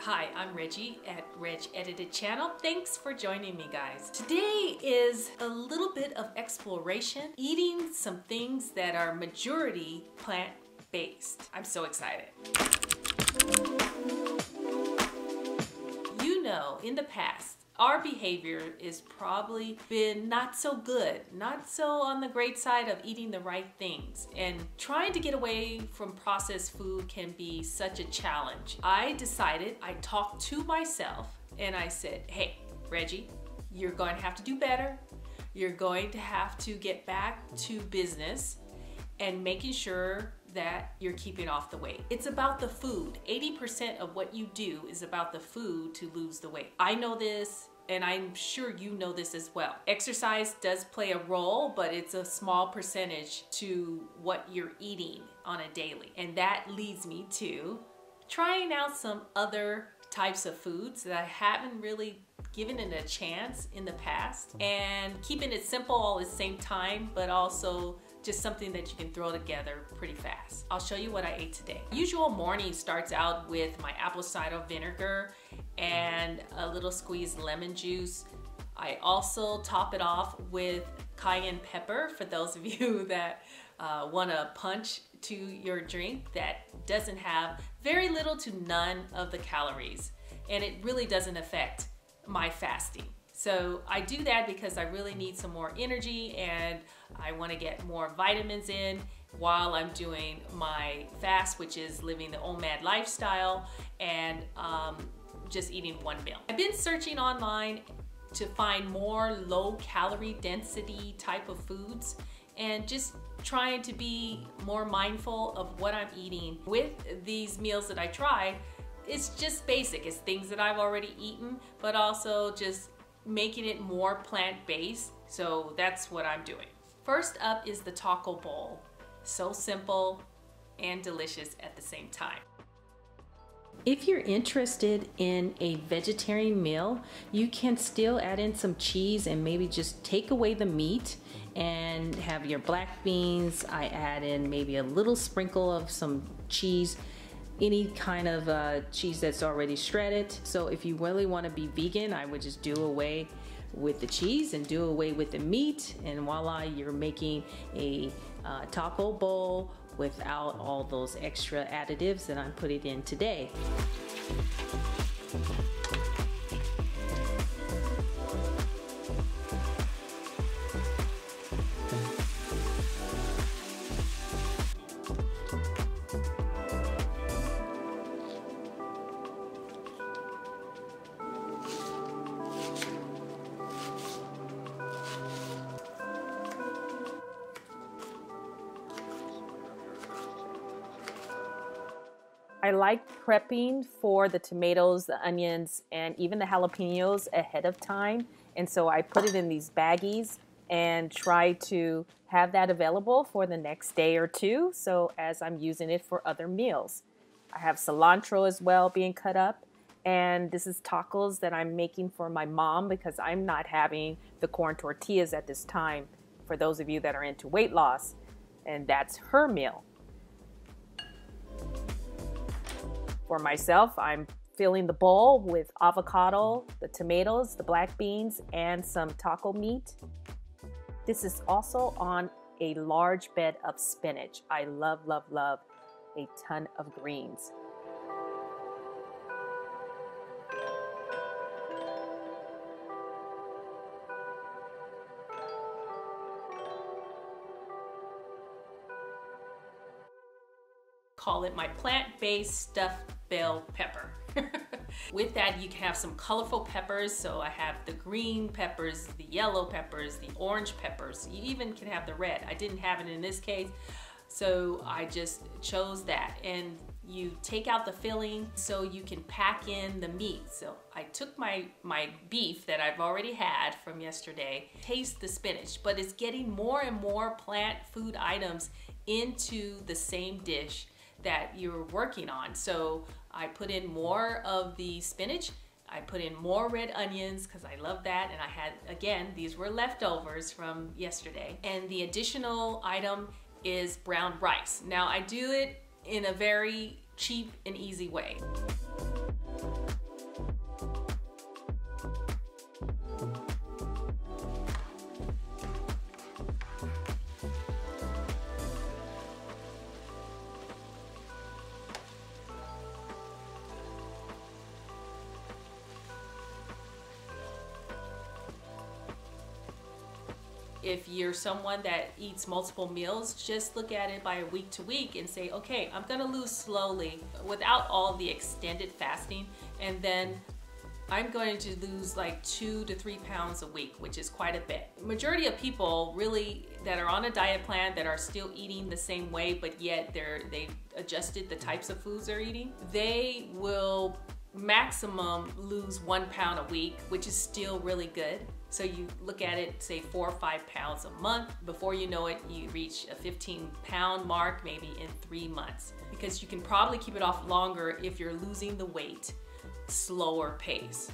Hi, I'm Reggie at Reg Edited Channel. Thanks for joining me, guys. Today is a little bit of exploration, eating some things that are majority plant-based. I'm so excited. You know, in the past, our behavior is probably been not so good, not so on the great side of eating the right things. And trying to get away from processed food can be such a challenge. I talked to myself and I said, hey, Reggie, you're going to have to do better. You're going to have to get back to business and making sure that you're keeping off the weight. It's about the food. 80% of what you do is about the food to lose the weight. I know this, and I'm sure you know this as well. Exercise does play a role, but it's a small percentage to what you're eating on a daily. And that leads me to trying out some other types of foods that I haven't really given it a chance in the past, and keeping it simple all at the same time, but also just something that you can throw together pretty fast. I'll show you what I ate today. Usual morning starts out with my apple cider vinegar and a little squeezed lemon juice. I also top it off with cayenne pepper for those of you that want a punch to your drink that doesn't have very little to none of the calories, and it really doesn't affect my fasting. So I do that because I really need some more energy and I want to get more vitamins in while I'm doing my fast, which is living the OMAD lifestyle and just eating one meal. I've been searching online to find more low calorie density type of foods and just trying to be more mindful of what I'm eating. With these meals that I tried, it's just basic. It's things that I've already eaten, but also just making it more plant-based. So that's what I'm doing. First up is the taco bowl. So simple and delicious at the same time. If you're interested in a vegetarian meal, you can still add in some cheese and maybe just take away the meat and have your black beans. I add in maybe a little sprinkle of some cheese, any kind of cheese that's already shredded. So if you really want to be vegan, I would just do away with the cheese and do away with the meat, and voila, you're making a taco bowl without all those extra additives that I'm putting in today. I like prepping for the tomatoes, the onions, and even the jalapeños ahead of time. And so I put it in these baggies and try to have that available for the next day or two, so as I'm using it for other meals. I have cilantro as well being cut up. And this is tacos that I'm making for my mom because I'm not having the corn tortillas at this time, for those of you that are into weight loss. And that's her meal. For myself, I'm filling the bowl with avocado, the tomatoes, the black beans, and some taco meat. This is also on a large bed of spinach. I love, love, love a ton of greens. Call it my plant-based stuffed bell pepper. With that, you can have some colorful peppers. So I have the green peppers, the yellow peppers, the orange peppers. You even can have the red. I didn't have it in this case, so I just chose that. And you take out the filling so you can pack in the meat. So I took my beef that I've already had from yesterday, taste the spinach, but it's getting more and more plant food items into the same dish that you're working on. So I put in more of the spinach, I put in more red onions because I love that, and I had, again, these were leftovers from yesterday. And the additional item is brown rice. Now I do it in a very cheap and easy way. if you're someone that eats multiple meals, just look at it by week to week and say, okay, I'm gonna lose slowly without all the extended fasting, and then I'm going to lose like 2 to 3 pounds a week, which is quite a bit. The majority of people really that are on a diet plan that are still eating the same way, but yet they've adjusted the types of foods they're eating, they will maximum lose 1 pound a week, which is still really good. So you look at it, say 4 or 5 pounds a month. Before you know it, you reach a 15-pound mark maybe in 3 months, because you can probably keep it off longer if you're losing the weight slower pace.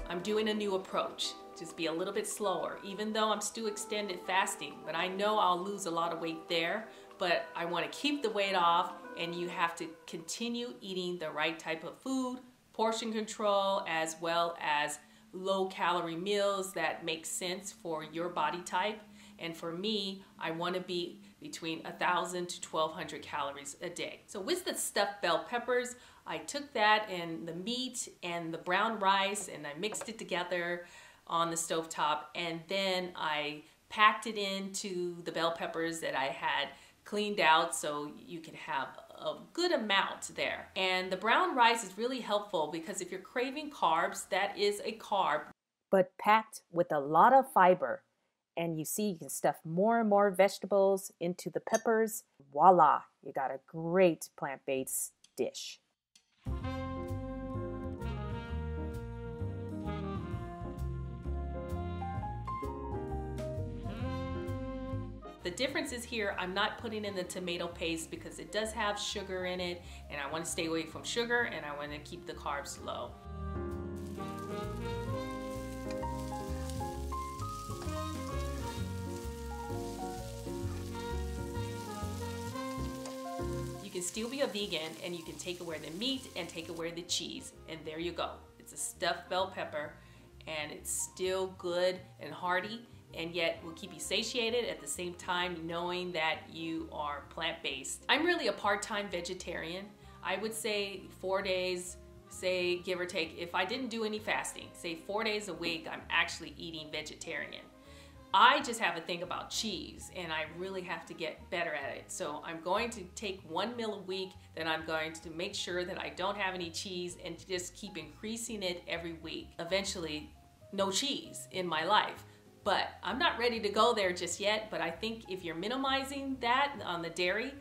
I'm doing a new approach. Just be a little bit slower, even though I'm still extended fasting, but I know I'll lose a lot of weight there, but I want to keep the weight off, and you have to continue eating the right type of food, portion control, as well as low calorie meals that make sense for your body type. And for me, I want to be between 1,000 to 1,200 calories a day. So with the stuffed bell peppers, I took that and the meat and the brown rice and I mixed it together on the stovetop, and then I packed it into the bell peppers that I had cleaned out so you can have a good amount there. And the brown rice is really helpful because if you're craving carbs, that is a carb, but packed with a lot of fiber. And you see, you can stuff more and more vegetables into the peppers. Voila, you got a great plant-based dish. The difference is here, I'm not putting in the tomato paste because it does have sugar in it, and I want to stay away from sugar and I want to keep the carbs low. You can still be a vegan and you can take away the meat and take away the cheese, and there you go. It's a stuffed bell pepper and it's still good and hearty, and yet will keep you satiated at the same time knowing that you are plant-based. I'm really a part-time vegetarian. I would say 4 days, say give or take, if I didn't do any fasting, say 4 days a week, I'm actually eating vegetarian. I just have a thing about cheese and I really have to get better at it. So I'm going to take 1 meal a week, then I'm going to make sure that I don't have any cheese and just keep increasing it every week. Eventually, no cheese in my life. But I'm not ready to go there just yet, but I think if you're minimizing that on the dairy,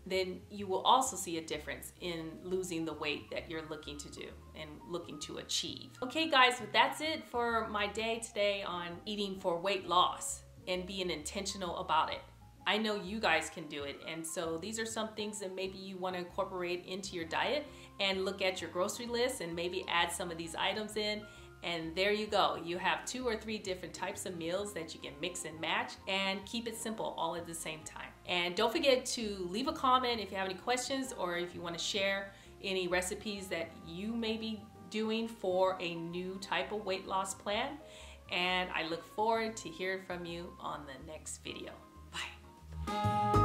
then you will also see a difference in losing the weight that you're looking to do and looking to achieve. Okay guys, but that's it for my day today on eating for weight loss and being intentional about it. I know you guys can do it, and so these are some things that maybe you want to incorporate into your diet, and look at your grocery list and maybe add some of these items in. And there you go. You have 2 or 3 different types of meals that you can mix and match, and keep it simple all at the same time. And don't forget to leave a comment if you have any questions, or if you want to share any recipes that you may be doing for a new type of weight loss plan. And I look forward to hearing from you on the next video. Bye.